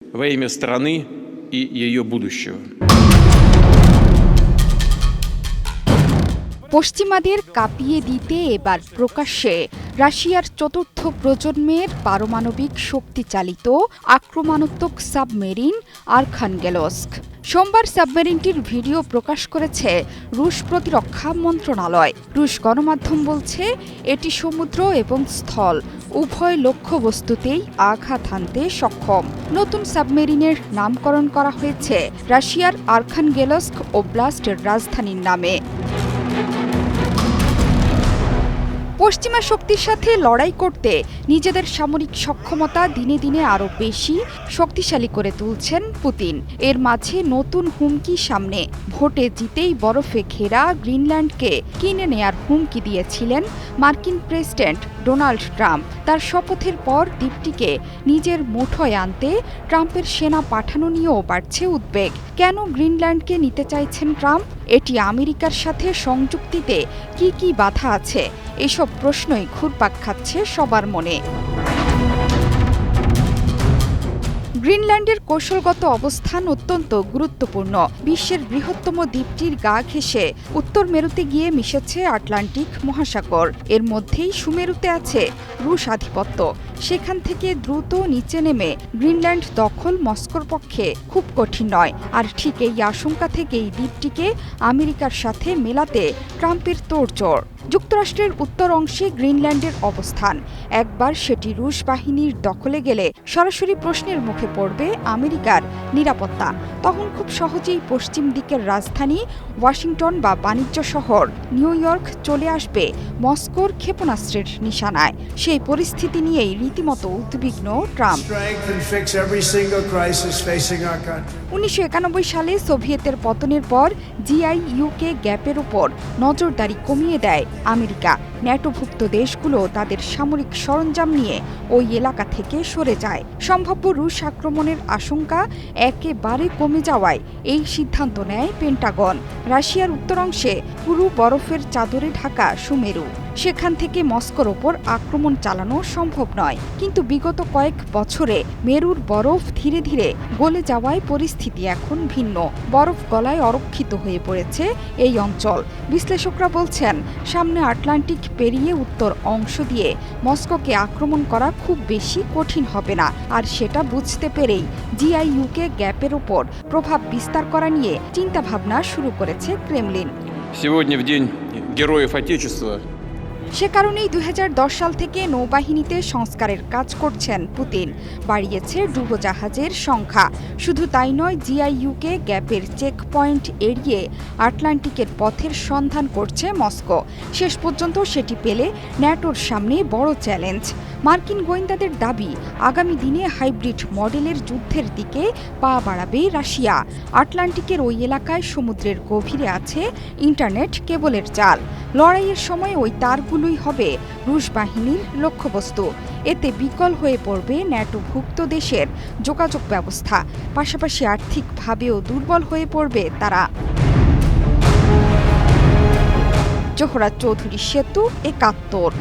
во имя страны и ее будущего. পশ্চিমাদের কাঁপিয়ে দিতে এবার প্রকাশ্যে রাশিয়ার চতুর্থ প্রজন্মের পারমাণবিক শক্তিচালিত আক্রমণাত্মক সাবমেরিন আরখানগেলস্ক। সোমবার সাবমেরিনটির ভিডিও প্রকাশ করেছে রুশ প্রতিরক্ষা মন্ত্রণালয়। রুশ গণমাধ্যম বলছে এটি সমুদ্র এবং স্থল উভয় লক্ষ্যবস্তুতেই আঘাত হানতে সক্ষম। নতুন সাবমেরিনের নামকরণ করা হয়েছে রাশিয়ার আরখানগেলস্ক ওব্লাস্টের রাজধানীর নামে। পশ্চিমা শক্তির সাথে লড়াই করতে নিজেদের সামরিক সক্ষমতা দিনে দিনে আরও বেশি শক্তিশালী করে তুলছেন পুতিন। এর মাঝে নতুন হুমকি সামনে। ভোটে জিতেই বরফে ঘেরা গ্রিনল্যান্ডকে কিনে নেয়ার হুমকি দিয়েছিলেন মার্কিন প্রেসিডেন্ট ডোনাল্ড ট্রাম্প। তার শপথের পর দ্বীপটিকে নিজের মুঠোয় আনতে ট্রাম্পের সেনা পাঠানো নিয়েও বাড়ছে উদ্বেগ। কেন গ্রিনল্যান্ডকে নিতে চাইছেন ট্রাম্প? এটি আমেরিকার সাথে সংযুক্তিতে কি বাধা আছে? এসব প্রশ্নই ঘুরপাক খাচ্ছে সবার মনে। গ্রিনল্যান্ডের কৌশলগত অবস্থান অত্যন্ত গুরুত্বপূর্ণ। বিশ্বের বৃহত্তম দ্বীপটির গা ঘেঁষে উত্তর মেরুতে গিয়ে মিশেছে আটলান্টিক মহাসাগর। এর মধ্যেই সুমেরুতে আছে রুশ আধিপত্য। সেখান থেকে দ্রুত নিচে নেমে গ্রিনল্যান্ড দখল মস্কোর পক্ষে খুব কঠিন নয়। আর ঠিক এই আশঙ্কা থেকেই দ্বীপটিকে আমেরিকার সাথে মেলাতে ট্রাম্পের তোড়জোড়। যুক্তরাষ্ট্রের উত্তর অংশে গ্রিনল্যান্ডের অবস্থান। একবার সেটি রুশ বাহিনীর দখলে গেলে সরাসরি প্রশ্নের মুখে পড়বে আমেরিকার নিরাপত্তা। তখন খুব সহজেই পশ্চিম দিকের রাজধানী ওয়াশিংটন বা বাণিজ্য শহর নিউ ইয়র্ক চলে আসবে মস্কোর ক্ষেপণাস্ত্রের নিশানায়। সেই পরিস্থিতি নিয়েই রীতিমতো উদ্বিগ্ন ট্রাম্প। 1991 সালে সোভিয়েতের পতনের পর জিআইইউকে গ্যাপের উপর নজরদারি কমিয়ে দেয় আমেরিকা। ন্যাটোভুক্ত দেশগুলো তাদের সামরিক সরঞ্জাম নিয়ে ওই এলাকা থেকে সরে যায়। সম্ভাব্য রুশ আক্রমণের আশঙ্কা একেবারে কমে যাওয়ায় এই সিদ্ধান্ত নেয় পেন্টাগন। রাশিয়ার উত্তরাংশে পুরো বরফের চাদরে ঢাকা সুমেরু। সেখান থেকে মস্কোর ওপর আক্রমণ চালানো সম্ভব নয়। কিন্তু বিগত কয়েক বছরে মেরুর বরফ ধীরে ধীরে গলে যাওয়ায় পরিস্থিতি এখন ভিন্ন। বরফ গলায় অরক্ষিত হয়ে পড়েছে এই অঞ্চল। বিশ্লেষকরা বলছেন সামনে আটলান্টিক পেরিয়ে উত্তর অংশ দিয়ে মস্কোকে আক্রমণ করা খুব বেশি কঠিন হবে না। আর সেটা বুঝতে পেরেই জিআইইউকে গ্যাপের উপর প্রভাব বিস্তার করা নিয়ে চিন্তাভাবনা শুরু করেছে ক্রেমলিন। Сегодня в День Героев Отечества সে কারণেই 2010 সাল থেকে নৌবাহিনীতে সংস্কারের কাজ করছেন পুতিন। বাড়িয়েছে ডুবোজাহাজের সংখ্যা। শুধু তাই নয়, জিআইইউকে গ্যাপের চেক পয়েন্ট এড়িয়ে আটলান্টিকের পথের সন্ধান করছে মস্কো। শেষ পর্যন্ত সেটি পেলে ন্যাটোর সামনে বড় চ্যালেঞ্জ। মার্কিন গোয়েন্দাদের দাবি আগামী দিনে হাইব্রিড মডেলের যুদ্ধের দিকে পা বাড়াবে রাশিয়া। আটলান্টিকের ওই এলাকায় সমুদ্রের গভীরে আছে ইন্টারনেট কেবলের জাল। লড়াইয়ের সময় ওই তারগুলোই হবে রুশ বাহিনীর লক্ষ্যবস্তু। এতে বিকল হয়ে পড়বে ন্যাটোভুক্ত দেশের যোগাযোগ ব্যবস্থা। পাশাপাশি আর্থিকভাবেও দুর্বল হয়ে পড়বে তারা। জোহরা চৌধুরী সেতু, ৭১।